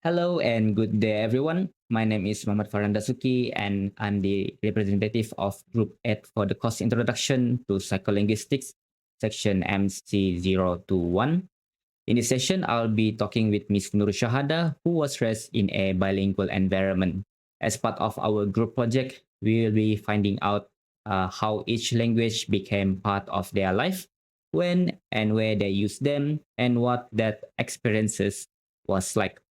Hello and good day, everyone. My name is Muhammad Farandasuki, and I'm the representative of Group 8 for the course Introduction to Psycholinguistics, section MC021. In this session, I'll be talking with Ms. Nur Shahada, who was raised in a bilingual environment. As part of our group project, we will be finding out how each language became part of their life, when and where they use them, and what that experiences was like.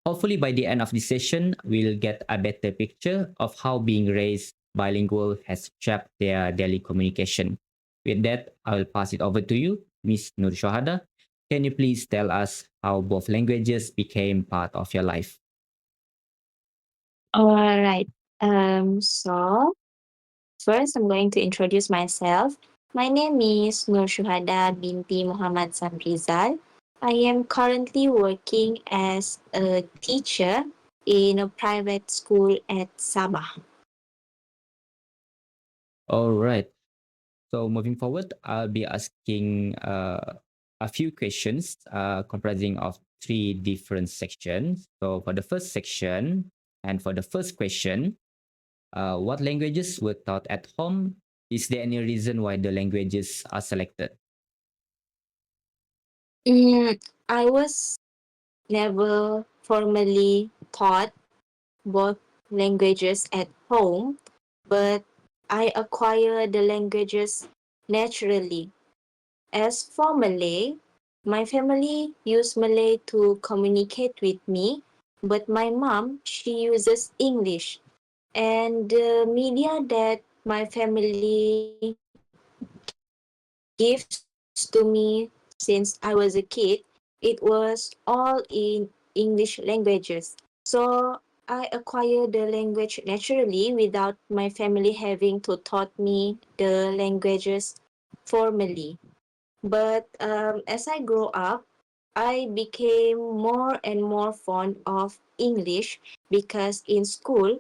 Hopefully, by the end of this session, we'll get a better picture of how being raised bilingual has shaped their daily communication. With that, I will pass it over to you, Miss Nur Shohada. Can you please tell us how both languages became part of your life? All right. So first I'm going to introduce myself. My name is Nur Shuhada binti Muhammad Samrizal. I am currently working as a teacher in a private school at Sabah. All right. So moving forward, I'll be asking a few questions comprising of three different sections. So for the first section and for the first question, what languages were taught at home? Is there any reason why the languages are selected? I was never formally taught both languages at home, but I acquired the languages naturally. As for Malay, my family use Malay to communicate with me, but my mom, she uses English. And the media that my family gives to me since I was a kid, it was all in English languages. So I acquired the language naturally without my family having to taught me the languages formally. But as I grow up, I became more and more fond of English because in school,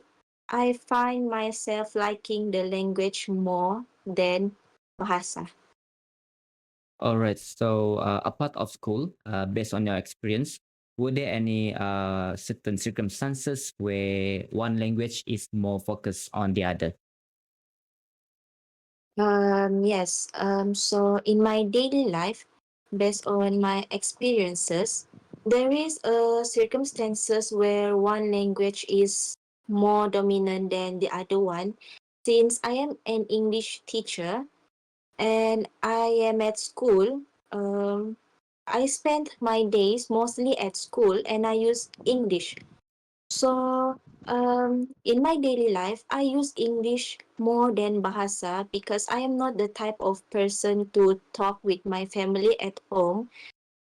I find myself liking the language more than bahasa. All right. So apart of school, based on your experience, were there any certain circumstances where one language is more focused on the other? Yes. So in my daily life, based on my experiences, there is circumstances where one language is more dominant than the other one. Since I am an English teacher and I am at school, I spend my days mostly at school and I use English. So, in my daily life, I use English more than Bahasa because I am not the type of person to talk with my family at home.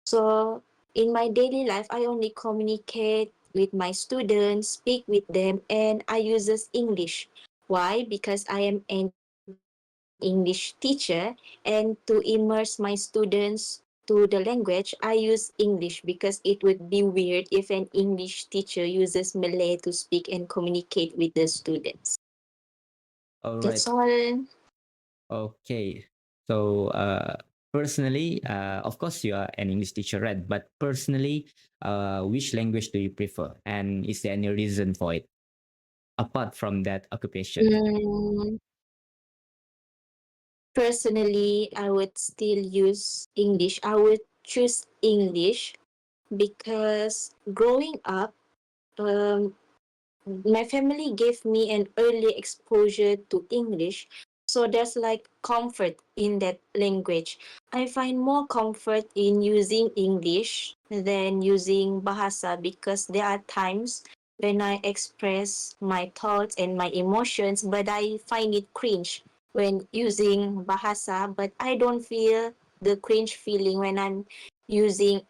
So, in my daily life, I only communicate with my students, speak with them, and I uses English. Why? Because I am an English teacher, and to immerse my students to the language, I use English because it would be weird if an English teacher uses Malay to speak and communicate with the students. All That's right. all. Okay. So personally, of course, you are an English teacher, right? But personally, which language do you prefer? And is there any reason for it apart from that occupation? Mm, Personally, I would still use English. I would choose English because growing up, um, my family gave me an early exposure to English. So there's like comfort in that language. I find more comfort in using English than using Bahasa because there are times when I express my thoughts and my emotions, but I find it cringe when using Bahasa, but I don't feel the cringe feeling when I'm using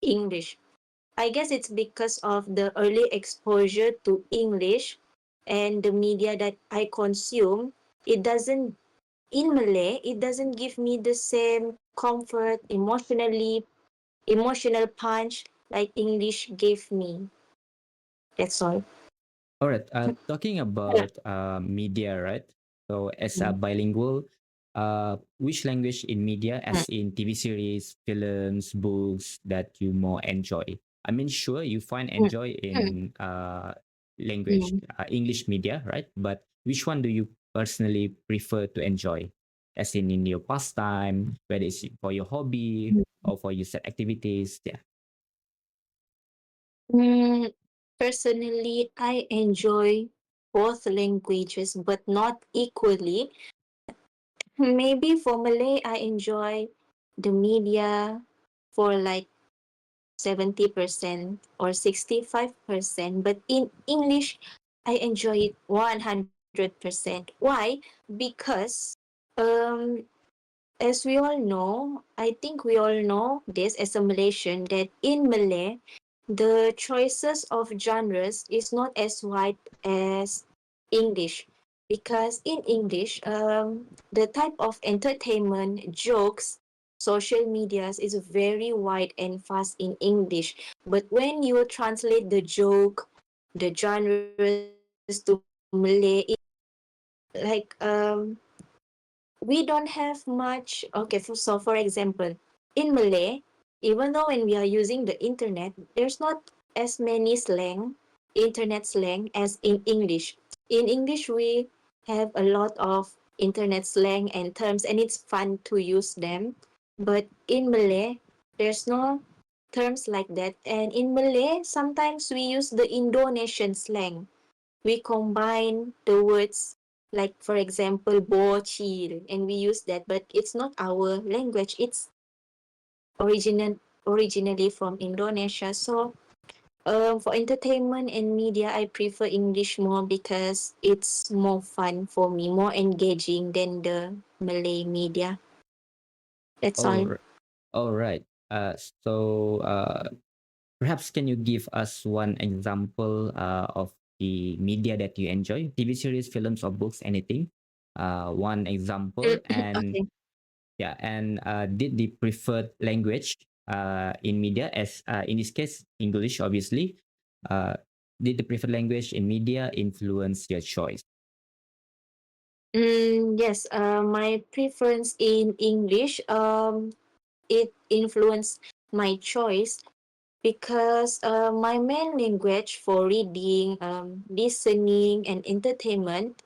English. I guess it's because of the early exposure to English and the media that I consume. It doesn't, in Malay, it doesn't give me the same comfort emotional punch like English gave me. That's all. All right. Talking Yeah. about media, right? So as a bilingual, which language in media, as in TV series, films, books, that you more enjoy? I mean, sure, you find Mm, enjoy mm, in language, mm. English media, right? But which one do you personally prefer to enjoy? As in your pastime, whether it's for your hobby or for your set activities. Yeah. Mm, Personally, I enjoy both languages, but not equally. Maybe for Malay, I enjoy the media for like 70% or 65%, but in English, I enjoy it 100%. Why? Because um, as we all know, I think we all know this as a Malaysian that in Malay, the choices of genres is not as wide as English. Because in English, the type of entertainment, jokes, social medias is very wide and fast in English. But when you translate the joke, the genres to Malay, like we don't have much. Okay, so for example, in Malay, even though when we are using the internet, there's not as many slang, internet slang as in English. In English, we have a lot of internet slang and terms, and it's fun to use them. But in Malay, there's no terms like that. And in Malay, sometimes we use the Indonesian slang. We combine the words, like for example bocil, and we use that, but it's not our language. It's original originally from Indonesia. So for entertainment and media, I prefer English more because it's more fun for me, more engaging than the Malay media. That's All, all. r- all right. So perhaps can you give us one example of the media that you enjoy? TV series, films, or books, anything? One example, and Okay. yeah, and did the preferred language in media, as in this case, English, obviously, uh, did the preferred language in media influence your choice? Yes, my preference in English, it influenced my choice because my main language for reading, listening, and entertainment,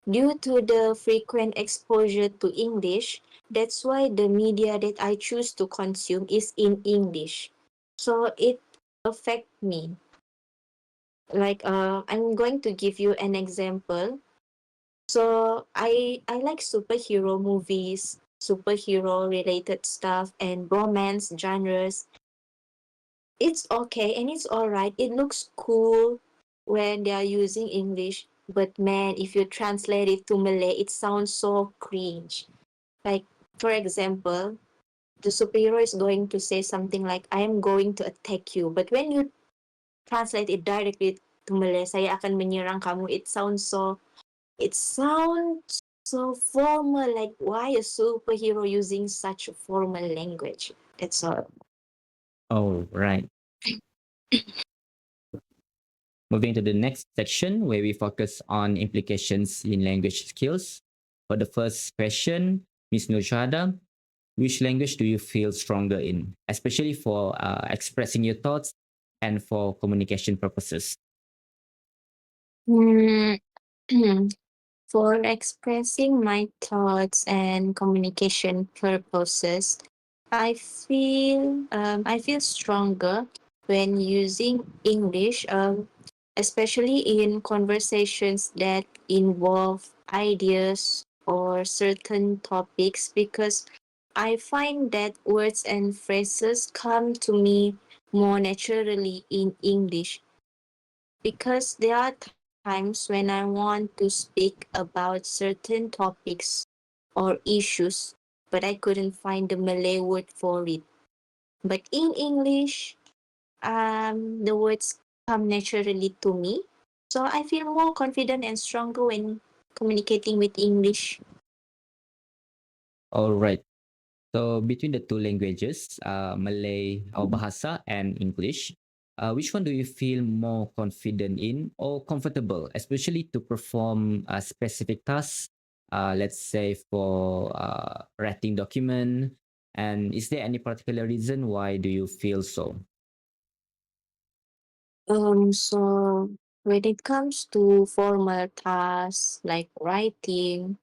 due to the frequent exposure to English, that's why the media that I choose to consume is in English. So it affect me. Like I'm going to give you an example. So I like superhero movies, superhero related stuff, and romance genres. It's okay and it's all right. It looks cool when they are using English, but man, if you translate it to Malay, it sounds so cringe. Like, for example, the superhero is going to say something like, I am going to attack you. But when you translate it directly to Malay, saya akan menyerang kamu, it sounds so formal. Like, why a superhero using such a formal language? That's all. Oh, right. Moving to the next section where we focus on implications in language skills. For the first question, Ms. Nurshada, which language do you feel stronger in, especially for expressing your thoughts and for communication purposes? Hmm. For expressing my thoughts and communication purposes, I feel stronger when using English, especially in conversations that involve ideas or certain topics, because I find that words and phrases come to me more naturally in English, because there are times when I want to speak about certain topics or issues, but I couldn't find the Malay word for it. But in English, the words come naturally to me. So I feel more confident and stronger when communicating with English. All right. So between the two languages, Malay or Bahasa and English, which one do you feel more confident in or comfortable, especially to perform a specific tasks? Let's say for writing document. And is there any particular reason why do you feel so? So when it comes to formal tasks like writing,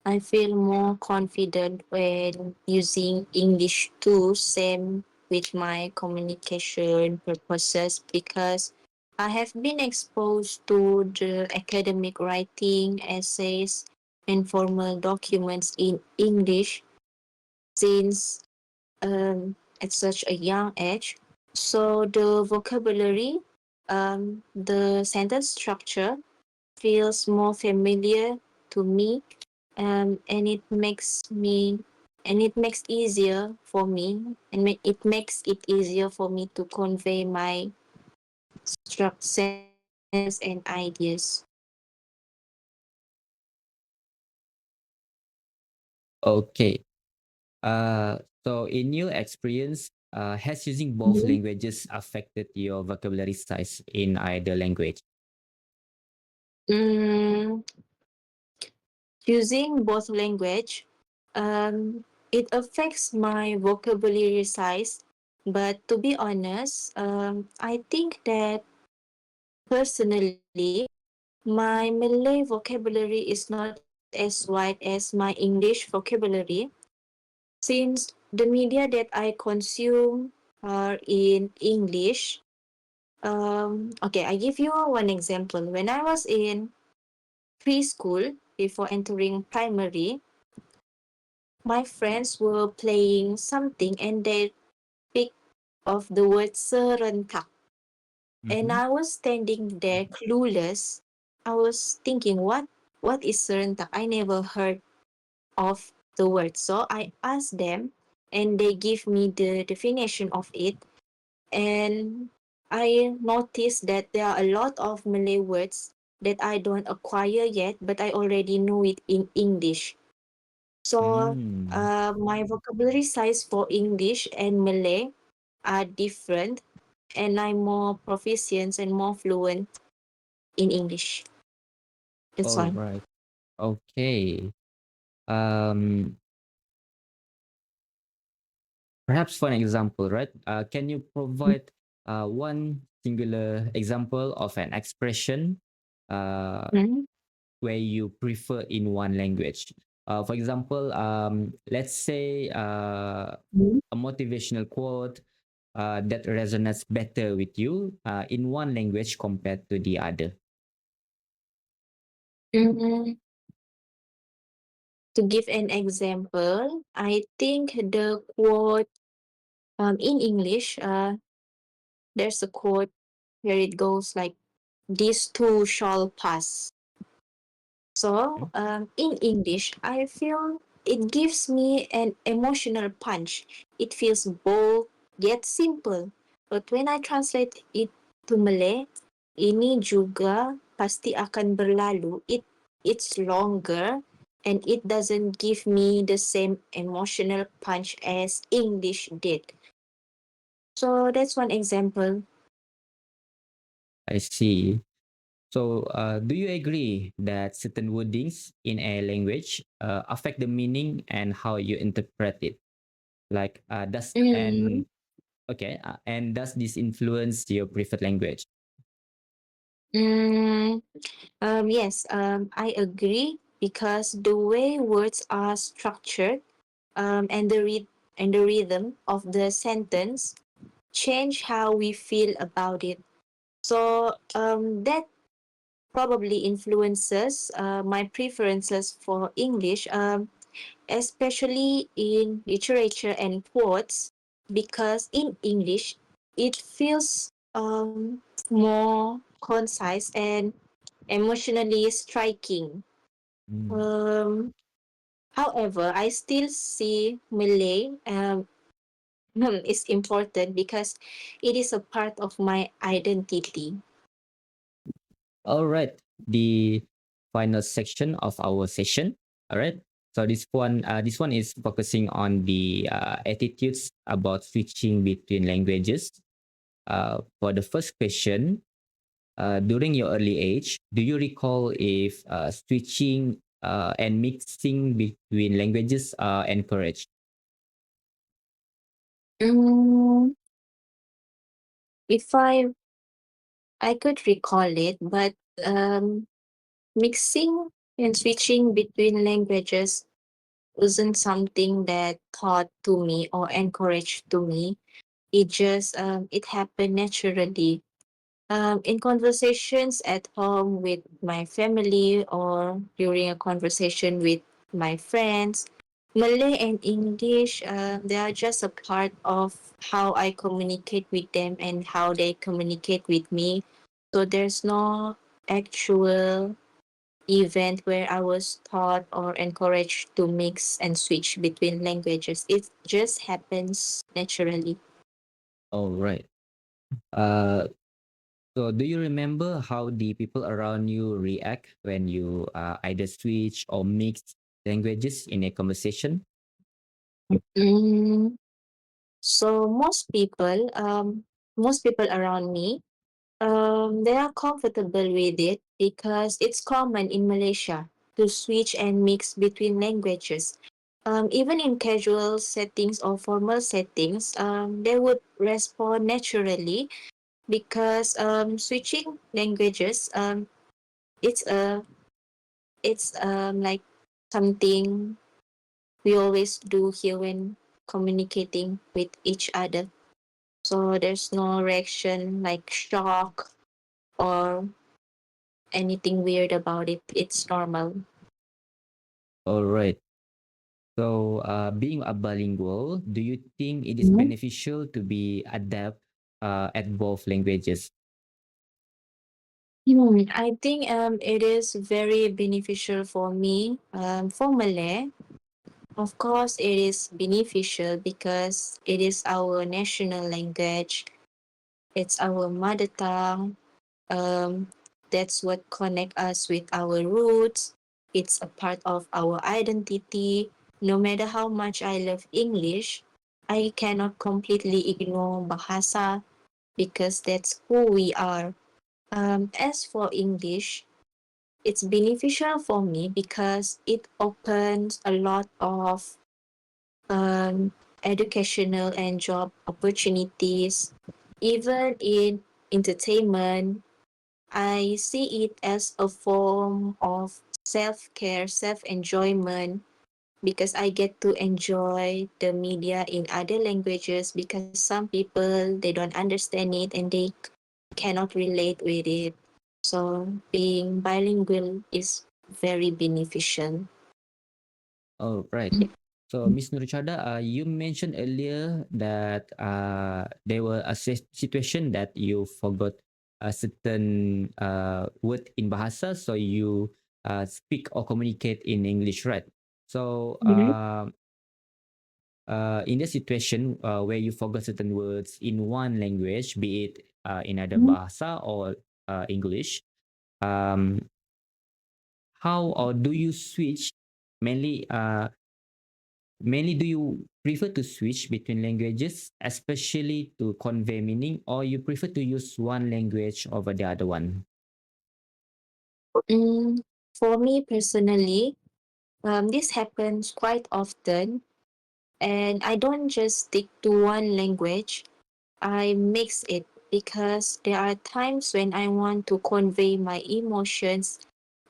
I feel more confident when using English tools, same with my communication purposes, because I have been exposed to the academic writing, essays, and formal documents in English since at such a young age. So the vocabulary, the sentence structure feels more familiar to me, and it makes easier for me, and it makes it easier for me to convey my sentences and ideas. Okay. So in your experience, has using both Mhm. languages affected your vocabulary size in either language? Mm, Using both language, it affects my vocabulary size. But to be honest, I think that personally, my Malay vocabulary is not as wide as my English vocabulary, since the media that I consume are in English. Okay, I give you one example. When I was in preschool, before entering primary, my friends were playing something and they picked of the word serentak. And Mm-hmm. I was standing there clueless. I was thinking, what is serentak? I never heard of the word. So I asked them and they give me the definition of it. And I noticed that there are a lot of Malay words that I don't acquire yet, but I already know it in English. So Mm. my vocabulary size for English and Malay are different, and I'm more proficient and more fluent in English. That's All one. right. Okay. Um, Perhaps for an example, right? Can you provide one singular example of an expression uh, Mhm. where you prefer in one language? For example, let's say a motivational quote that resonates better with you in one language compared to the other. Mm, to give an example, I think the quote in English, there's a quote where it goes like, "These two shall pass." So, in English, I feel it gives me an emotional punch. It feels bold yet simple. But when I translate it to Malay, ini juga pasti akan berlalu. It's longer and it doesn't give me the same emotional punch as English did. So that's one example. I see. So, do you agree that certain wordings in a language affect the meaning and how you interpret it? Like, does Mm, and okay, and does this influence your preferred language? mm, yes, I agree because the way words are structured, and and the rhythm of the sentence change how we feel about it. So that probably influences my preferences for English, especially in literature and quotes, because in English it feels more concise and emotionally striking. Mm. Um, However, I still see Malay is important because it is a part of my identity. All right, the final section of our session. All right. So this one is focusing on the attitudes about switching between languages. For the first question, during your early age, do you recall if switching and mixing between languages are encouraged? Mm, if I I could recall it, but um, mixing and switching between languages wasn't something that taught to me or encouraged to me. It happened naturally. In conversations at home with my family or during a conversation with my friends, Malay and English, they are just a part of how I communicate with them and how they communicate with me. So there's no actual event where I was taught or encouraged to mix and switch between languages. It just happens naturally. All right. Uh, so do you remember how the people around you react when you either switch or mix languages in a conversation? Mm, so most people around me, they are comfortable with it because it's common in Malaysia to switch and mix between languages. Even in casual settings or formal settings, they would respond naturally because switching languages, it's a it's like something we always do here when communicating with each other. So there's no reaction like shock or anything weird about it. It's normal. All right. So, being a bilingual, do you think it is Mhm. beneficial to be adept at both languages? I think it is very beneficial for me. For Malay, of course, it is beneficial because it is our national language. It's our mother tongue. Um, that's what connect us with our roots. It's a part of our identity. No matter how much I love English, I cannot completely ignore Bahasa because that's who we are. As for English, it's beneficial for me because it opens a lot of um, educational and job opportunities. Even in entertainment, I see it as a form of self care, self enjoyment because I get to enjoy the media in other languages because some people they don't understand it and they cannot relate with it. So being bilingual is very beneficial. All right. So, Miss Nurchada, you mentioned earlier that there were a situation that you forgot a certain word in Bahasa, so you speak or communicate in English, right? So, Mhm. in the situation where you forgot certain words in one language, be it in either Mhm. Bahasa or English, um, how or do you switch mainly? Mainly, do you prefer to switch between languages, especially to convey meaning, or you prefer to use one language over the other one? Mm, for me personally, this happens quite often, and I don't just stick to one language. I mix it because there are times when I want to convey my emotions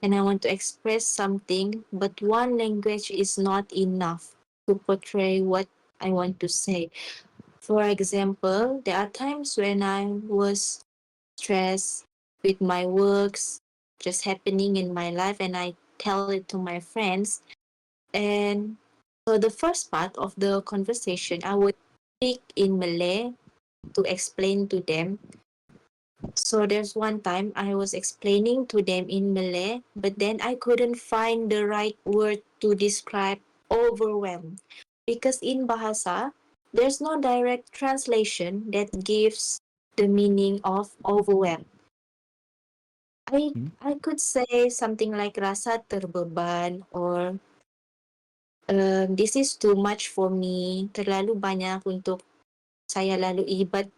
and I want to express something, but one language is not enough to portray what I want to say. For example, there are times when I was stressed with my works just happening in my life and I tell it to my friends. And so the first part of the conversation, I would speak in Malay to explain to them. So there's one time I was explaining to them in Malay, but then I couldn't find the right word to describe overwhelm. Because in Bahasa, there's no direct translation that gives the meaning of overwhelm. I Hmm? I could say something like rasa terbeban or this is too much for me, terlalu banyak untuk saya lalui, but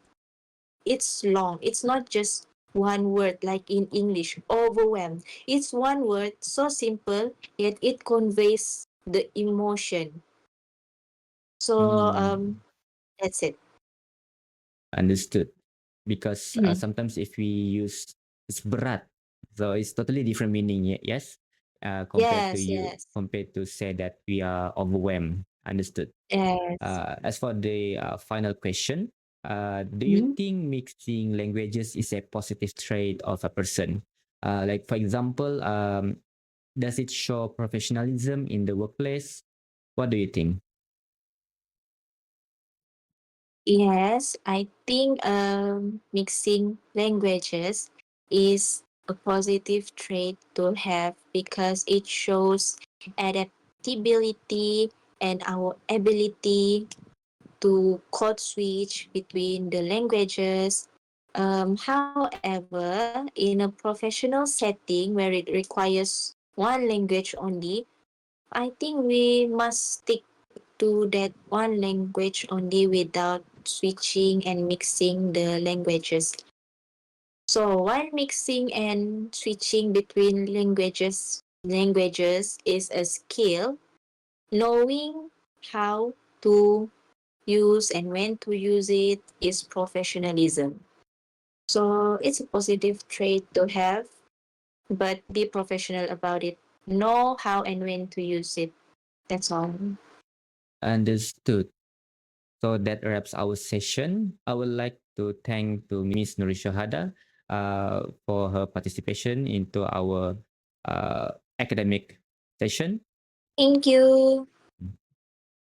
it's long. It's not just one word like in English, overwhelmed. It's one word, so simple, yet it conveys the emotion. So Mm, that's it. understood. because Mhm. sometimes if we use it's berat, so it's totally different meaning. Yes, Yes, yes, compared to say that we are overwhelmed. Understood. yes. As for the final question, do you Mhm. think mixing languages is a positive trait of a person? Like for example, does it show professionalism in the workplace? What do you think? Yes, I think mixing languages is a positive trait to have because it shows adaptability and our ability to code switch between the languages. However, in a professional setting where it requires one language only, I think we must stick to that one language only without switching and mixing the languages. So while mixing and switching between languages is a skill, knowing how to use and when to use it is professionalism. So it's a positive trait to have, but be professional about it. Know how and when to use it. That's all. Understood. So that wraps our session. I would like to thank to Miss Nuri Shahada for her participation into our academic session. Thank you.